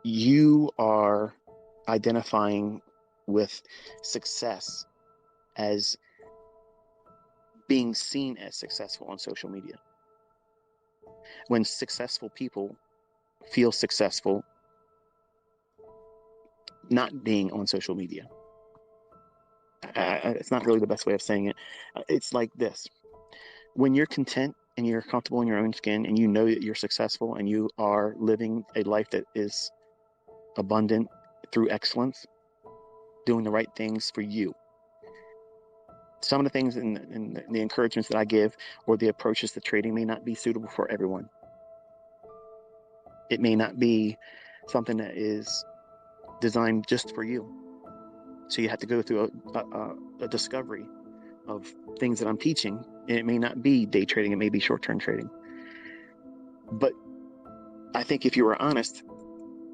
you are identifying with success as being seen as successful on social media. When successful people feel successful not being on social media. It's not really the best way of saying it. It's like this. When you're content and you're comfortable in your own skin and you know that you're successful and you are living a life that is abundant through excellence, doing the right things for you. Some of the things and the encouragements that I give or the approaches to trading may not be suitable for everyone. It may not be something that is designed just for you. So you have to go through a discovery of things that I'm teaching, and it may not be day trading, it may be short-term trading. But I think if you were honest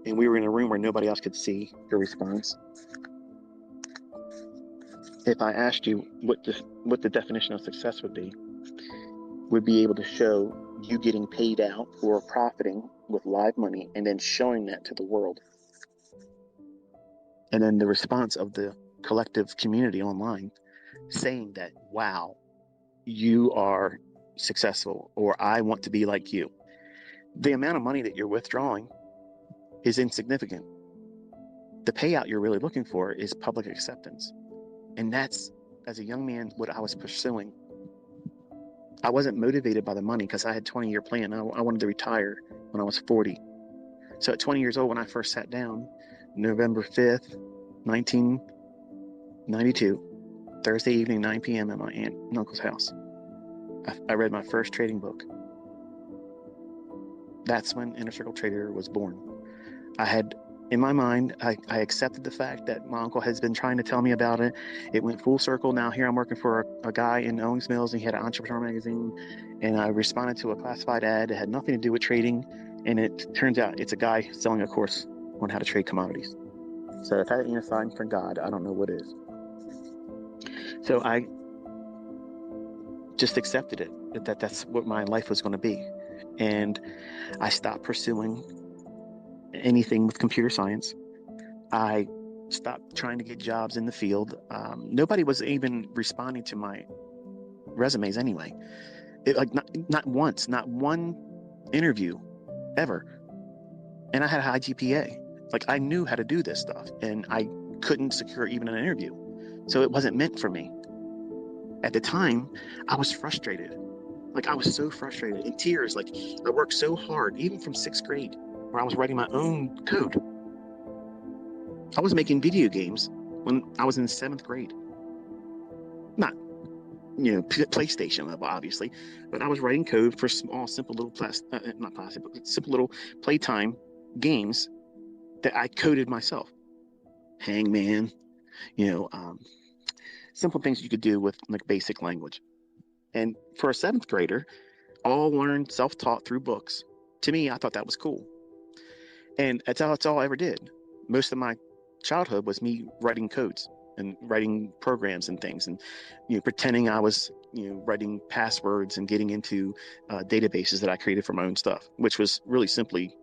and we were in a room where nobody else could see your response, if I asked you what the definition of success would be able to show you getting paid out or profiting with live money and then showing that to the world. And then the response of the collective community online saying that, wow, you are successful, or I want to be like you. The amount of money that you're withdrawing is insignificant. The payout you're really looking for is public acceptance. And that's, as a young man, what I was pursuing. I wasn't motivated by the money because I had a 20-year plan. I wanted to retire when I was 40. So at 20 years old, when I first sat down, November 5th, 1992, Thursday evening, 9 p.m. at my aunt and uncle's house, I read my first trading book. That's when Inner Circle Trader was born. I had, in my mind, I accepted the fact that my uncle has been trying to tell me about it. It went full circle. Now here I'm working for a guy in Owings Mills, and he had an entrepreneur magazine, and I responded to a classified ad that had nothing to do with trading, and it turns out it's a guy selling a course on how to trade commodities. So if that ain't a sign from God, I don't know what is. So I just accepted it, that's what my life was going to be. And I stopped pursuing anything with computer science. I stopped trying to get jobs in the field. Nobody was even responding to my resumes anyway. Not once, not one interview ever. And I had a high GPA. Like, I knew how to do this stuff, and I couldn't secure even an interview. So it wasn't meant for me. At the time, I was frustrated. Like, I was so frustrated, in tears. Like, I worked so hard, even from 6th grade, where I was writing my own code. I was making video games when I was in 7th grade. Not, PlayStation level, obviously, but I was writing code for small, simple little simple little playtime games that I coded myself. Hangman, simple things you could do with like basic language. And for a 7th grader, all learned self-taught through books. To me, I thought that was cool. And that's all I ever did. Most of my childhood was me writing codes and writing programs and things, and pretending I was writing passwords and getting into databases that I created for my own stuff, which was really simply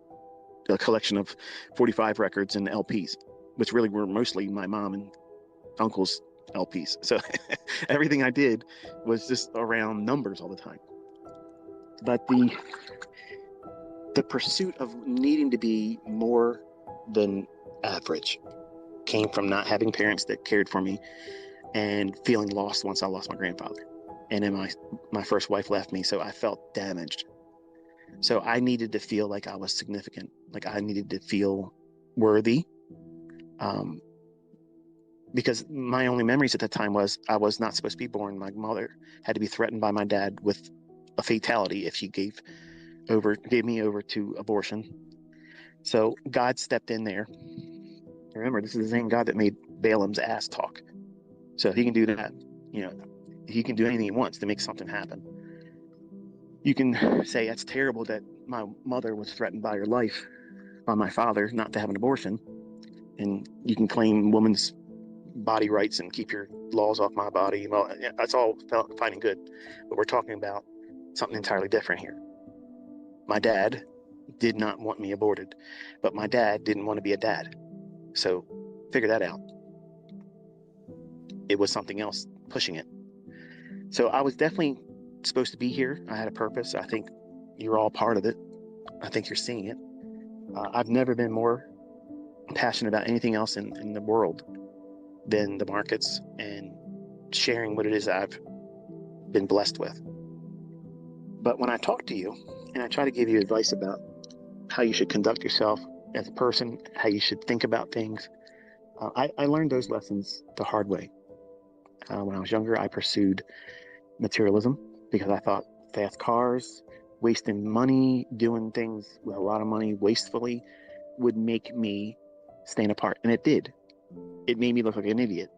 a collection of 45 records and LPs, which really were mostly my mom and uncle's LPs. So everything I did was just around numbers all the time. But the pursuit of needing to be more than average came from not having parents that cared for me and feeling lost once I lost my grandfather. And then my first wife left me, so I felt damaged. So I needed to feel like I was significant, like I needed to feel worthy. Because my only memories at that time was I was not supposed to be born. My mother had to be threatened by my dad with a fatality if she gave me over to abortion. So God stepped in there. Remember, this is the same God that made Balaam's ass talk. So if he can do that, he can do anything he wants to make something happen. You can say that's terrible that my mother was threatened by her life by my father not to have an abortion. And you can claim women's body rights and keep your laws off my body. Well, that's all fine and good, but we're talking about something entirely different here. My dad did not want me aborted, but my dad didn't want to be a dad. So figure that out. It was something else pushing it. So I was definitely supposed to be here. I had a purpose. I think you're all part of it. I think you're seeing it. I've never been more passionate about anything else in the world than the markets and sharing what it is I've been blessed with. But when I talk to you and I try to give you advice about how you should conduct yourself as a person, how you should think about things, I learned those lessons the hard way. When I was younger, I pursued materialism because I thought fast cars, wasting money, doing things with a lot of money wastefully would make me stand apart. And it did. It made me look like an idiot.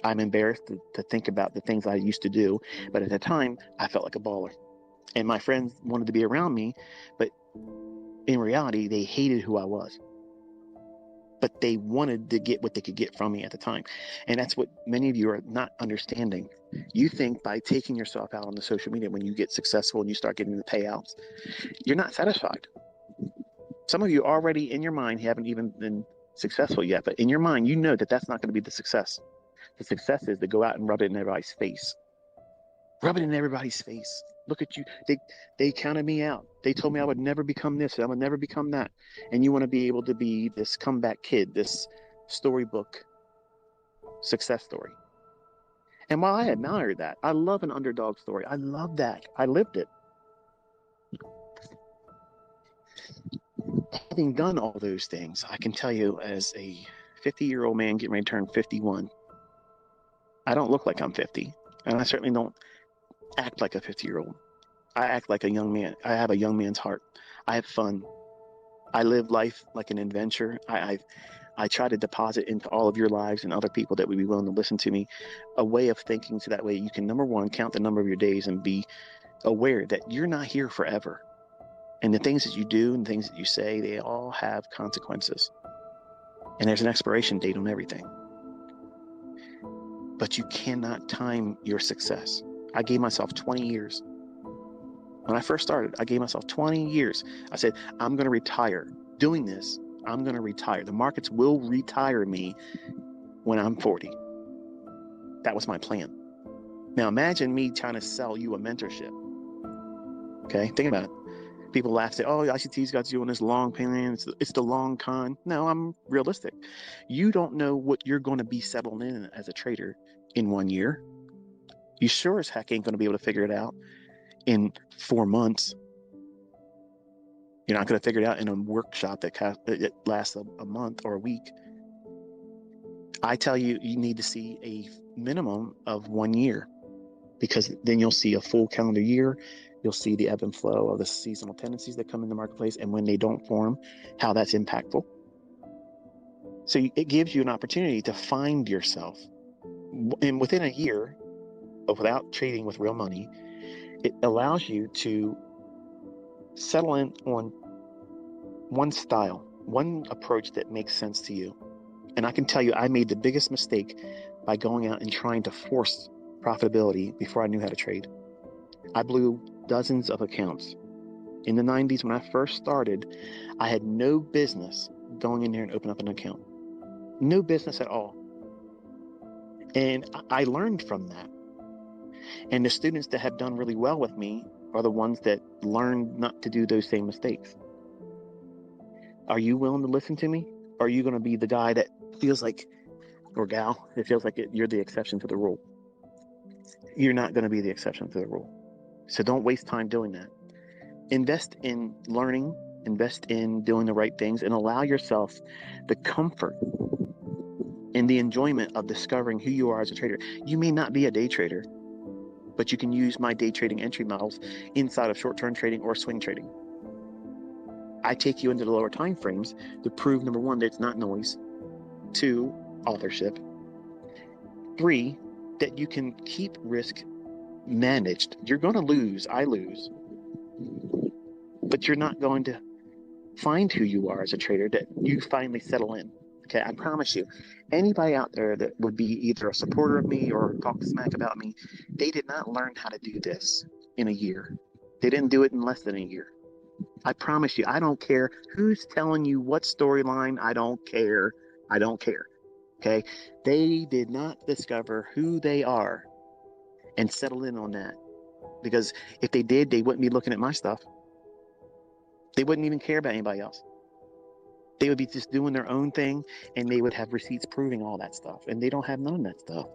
I'm embarrassed to think about the things I used to do. But at the time, I felt like a baller. And my friends wanted to be around me. But in reality, they hated who I was. But they wanted to get what they could get from me at the time. And that's what many of you are not understanding. You think by taking yourself out on the social media, when you get successful and you start getting the payouts, you're not satisfied. Some of you already in your mind haven't even been successful yet, but in your mind, you know that that's not going to be the success. The success is to go out and rub it in everybody's face. Rub it in everybody's face. Look at you. They counted me out. They told me I would never become this. I would never become that. And you want to be able to be this comeback kid, this storybook success story. And while I admire that, I love an underdog story. I love that. I lived it. Having done all those things, I can tell you as a 50-year-old man getting ready to turn 51, I don't look like I'm 50. And I certainly don't act like a 50-year-old. I act like a young man. I have a young man's heart. I have fun. I live life like an adventure. I try to deposit into all of your lives and other people that would be willing to listen to me a way of thinking so that way you can, number one, count the number of your days and be aware that you're not here forever. And the things that you do and things that you say, they all have consequences. And there's an expiration date on everything. But you cannot time your success. I gave myself 20 years. When I first started, I gave myself 20 years. I said, I'm going to retire. Doing this, I'm going to retire. The markets will retire me when I'm 40. That was my plan. Now imagine me trying to sell you a mentorship. Okay, think about it. People laugh, say, oh, ICT's got you on this long plan. It's the long con. No, I'm realistic. You don't know what you're going to be settled in as a trader in 1 year. You sure as heck ain't going to be able to figure it out in 4 months. You're not going to figure it out in a workshop that lasts a month or a week. I tell you, you need to see a minimum of 1 year, because then you'll see a full calendar year. You'll see the ebb and flow of the seasonal tendencies that come in the marketplace, and when they don't form, how that's impactful. So it gives you an opportunity to find yourself. And within a year of without trading with real money, it allows you to settle in on one style, one approach that makes sense to you. And I can tell you, I made the biggest mistake by going out and trying to force profitability before I knew how to trade. I blew dozens of accounts. In the 90s, when I first started, I had no business going in there and opening up an account. No business at all. And I learned from that. And the students that have done really well with me are the ones that learned not to do those same mistakes. Are you willing to listen to me? Or are you going to be the guy that feels like, or gal, it feels like you're the exception to the rule? You're not going to be the exception to the rule. So don't waste time doing that. Invest in learning, invest in doing the right things, and allow yourself the comfort and the enjoyment of discovering who you are as a trader. You may not be a day trader, but you can use my day trading entry models inside of short-term trading or swing trading. I take you into the lower time frames to prove, number one, that it's not noise. 2, authorship. 3, that you can keep risk managed. You're going to lose. I lose. But you're not going to find who you are as a trader that you finally settle in. Okay, I promise you, anybody out there that would be either a supporter of me or talk smack about me, they did not learn how to do this in a year. They didn't do it in less than a year. I promise you, I don't care who's telling you what storyline. I don't care. I don't care. Okay. They did not discover who they are and settle in on that. Because if they did, they wouldn't be looking at my stuff. They wouldn't even care about anybody else. They would be just doing their own thing, and they would have receipts proving all that stuff. And they don't have none of that stuff.